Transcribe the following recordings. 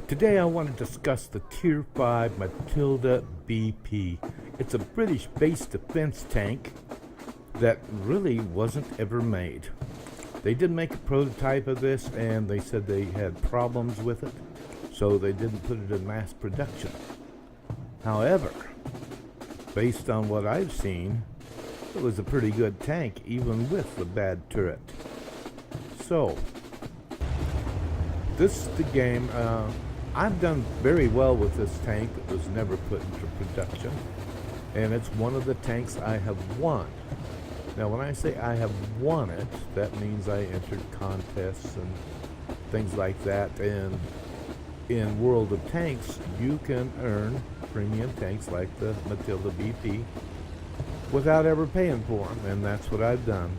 Today I want to discuss the Tier 5 Matilda BP. It's a British-based defense tank that really wasn't ever made. They did make a prototype of this and they said they had problems with it, so they didn't put it in mass production. However, based on what I've seen, it was a pretty good tank even with the bad turret. So, this is the game. I've done very well with this tank that was never put into production, and it's one of the tanks I have won. Now when I say I have won it, that means I entered contests and things like that, and in World of Tanks you can earn premium tanks like the Matilda BP without ever paying for them, and that's what I've done.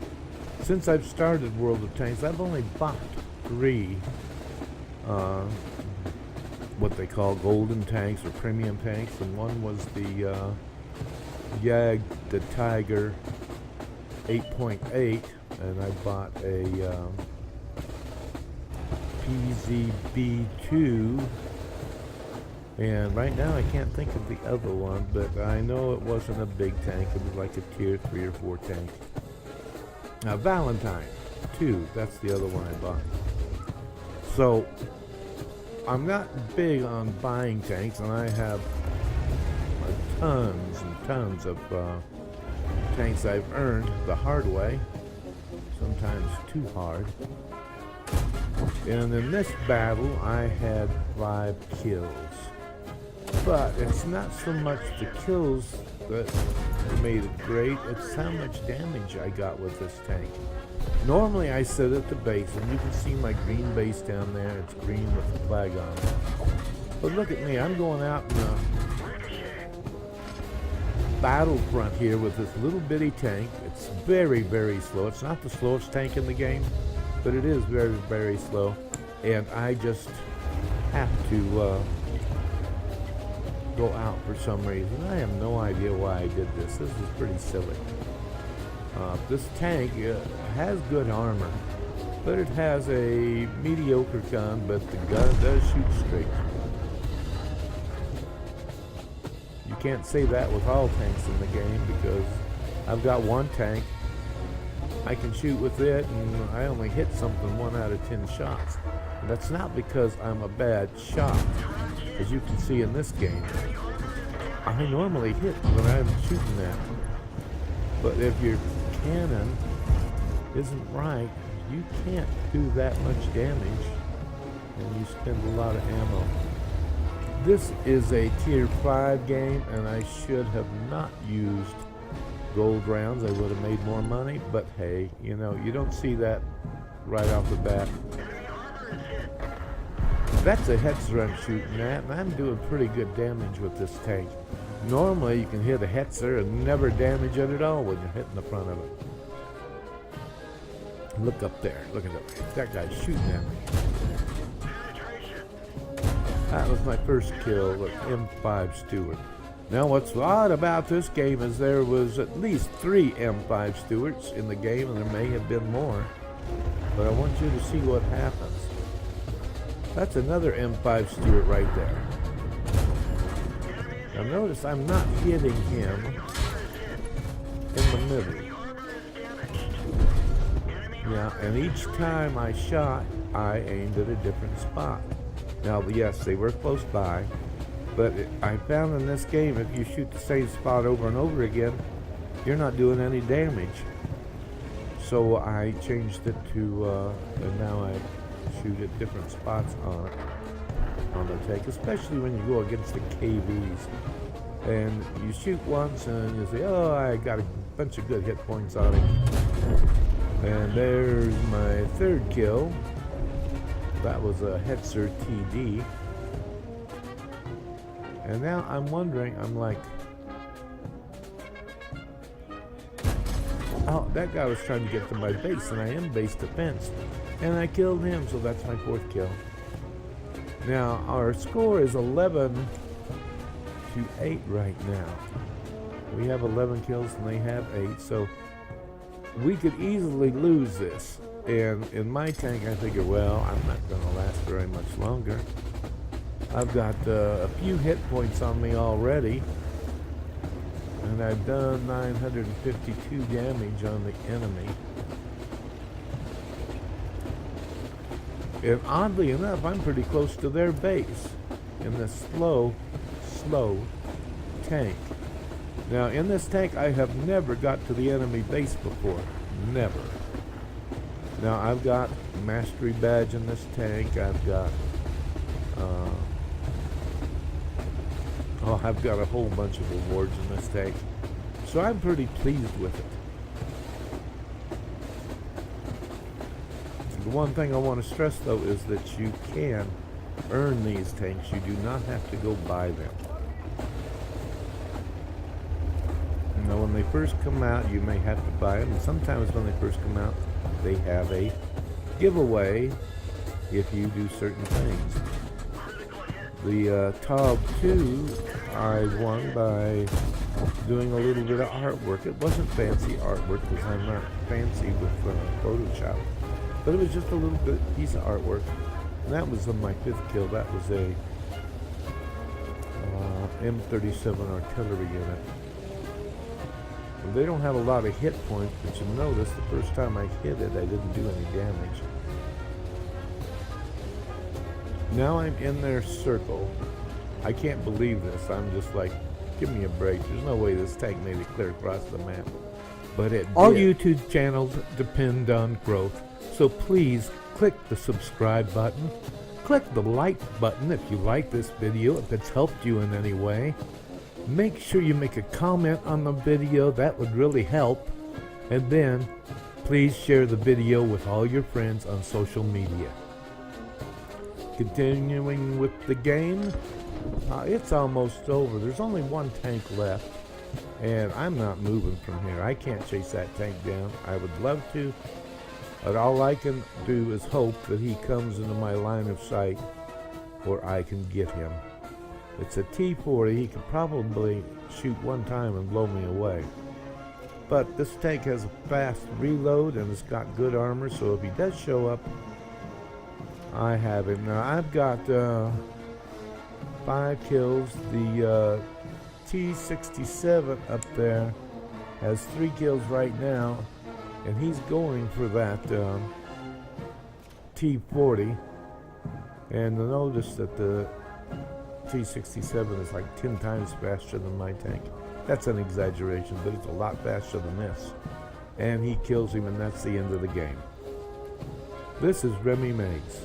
Since I've started World of Tanks, I've only bought 3 what they call golden tanks or premium tanks, and one was the WWII the Tiger 8.8, and I bought a PZB2, and right now I can't think of the other one, but I know it wasn't a big tank. It was like a tier 3 or 4 tank. Valentine 2, that's the other one I bought. So I'm not big on buying tanks, and I have tons and tons of tanks I've earned the hard way, sometimes too hard. And in this battle I had 5 kills, but it's not so much the kills that made it great, it's how much damage I got with this tank. Normally I sit at the base, and you can see my green base down there. It's green with the flag on it. But look at me, I'm going out in the battlefront here with this little bitty tank. It's very, very slow. It's not the slowest tank in the game, but it is very, very slow. And I just have to go out for some reason. I have no idea why I did this. This is pretty silly. This tank has good armor, but it has a mediocre gun, but the gun does shoot straight. You can't say that with all tanks in the game, because I've got one tank, I can shoot with it, and I only hit something 1 out of 10 shots. And that's not because I'm a bad shot. As you can see in this game, I normally hit when I'm shooting at. But if your cannon isn't right, you can't do that much damage, and you spend a lot of ammo. This is a tier 5 game, and I should have not used gold rounds. I would have made more money, but hey, you know, you don't see that right off the bat. That's a Hetzer I'm shooting at, and I'm doing pretty good damage with this tank. Normally you can hit a Hetzer and never damage it at all when you're hitting the front of it. Look up there, look at that. That guy's shooting at me. That was my first kill with M5 Stewart. Now what's odd about this game is there was at least 3 M5 Stewarts in the game, and there may have been more. But I want you to see what happens. That's another M5 Stewart right there. Now notice I'm not hitting him in the middle. Yeah, and each time I shot, I aimed at a different spot. Now, yes, they were close by, but I found in this game, if you shoot the same spot over and over again, you're not doing any damage. So I changed it to, and now I shoot at different spots on the tank, especially when you go against the KVs. And you shoot once and you say, oh, I got a bunch of good hit points on it. And there's my 3rd kill. That was a Hetzer TD. And now I'm wondering, I'm like, oh, that guy was trying to get to my base, and I am base defense. and I killed him, so that's my 4th kill. Now our score is 11-8 right now. We have 11 kills and they have 8, so we could easily lose this. And in my tank, I figure, well, I'm not going to last very much longer. I've got a few hit points on me already, and I've done 952 damage on the enemy. And oddly enough, I'm pretty close to their base in this slow tank. Now, in this tank, I have never got to the enemy base before. Never. Now, I've got Mastery Badge in this tank. I've got I've got a whole bunch of awards in this tank. So I'm pretty pleased with it. The one thing I want to stress, though, is that you can earn these tanks. You do not have to go buy them. Now, when they first come out, you may have to buy them. And sometimes when they first come out, they have a giveaway if you do certain things. The TOG 2, I won by doing a little bit of artwork. It wasn't fancy artwork because I'm not fancy with Photoshop. But it was just a little bit piece of artwork. And that was on my 5th kill. That was a M37 artillery unit. And they don't have a lot of hit points, but you notice the first time I hit it, I didn't do any damage. Now I'm in their circle. I can't believe this. I'm just like, give me a break. There's no way this tank made it clear across the map. But it All did. YouTube channels depend on growth. So please click the subscribe button. Click the like button if you like this video, if it's helped you in any way. Make sure you make a comment on the video. That would really help. And then please share the video with all your friends on social media. Continuing with the game, it's almost over. There's only one tank left, and I'm not moving from here. I can't chase that tank down. I would love to, but all I can do is hope that he comes into my line of sight or I can get him. It's a T-40. He could probably shoot one time and blow me away. But this tank has a fast reload and it's got good armor, so if he does show up, I have him. Now I've got 5 kills. The T-67 up there has 3 kills right now, and he's going for that T-40. And notice that the T-67 is like 10 times faster than my tank. That's an exaggeration, but it's a lot faster than this. And he kills him, and that's the end of the game. This is Remy Meigs.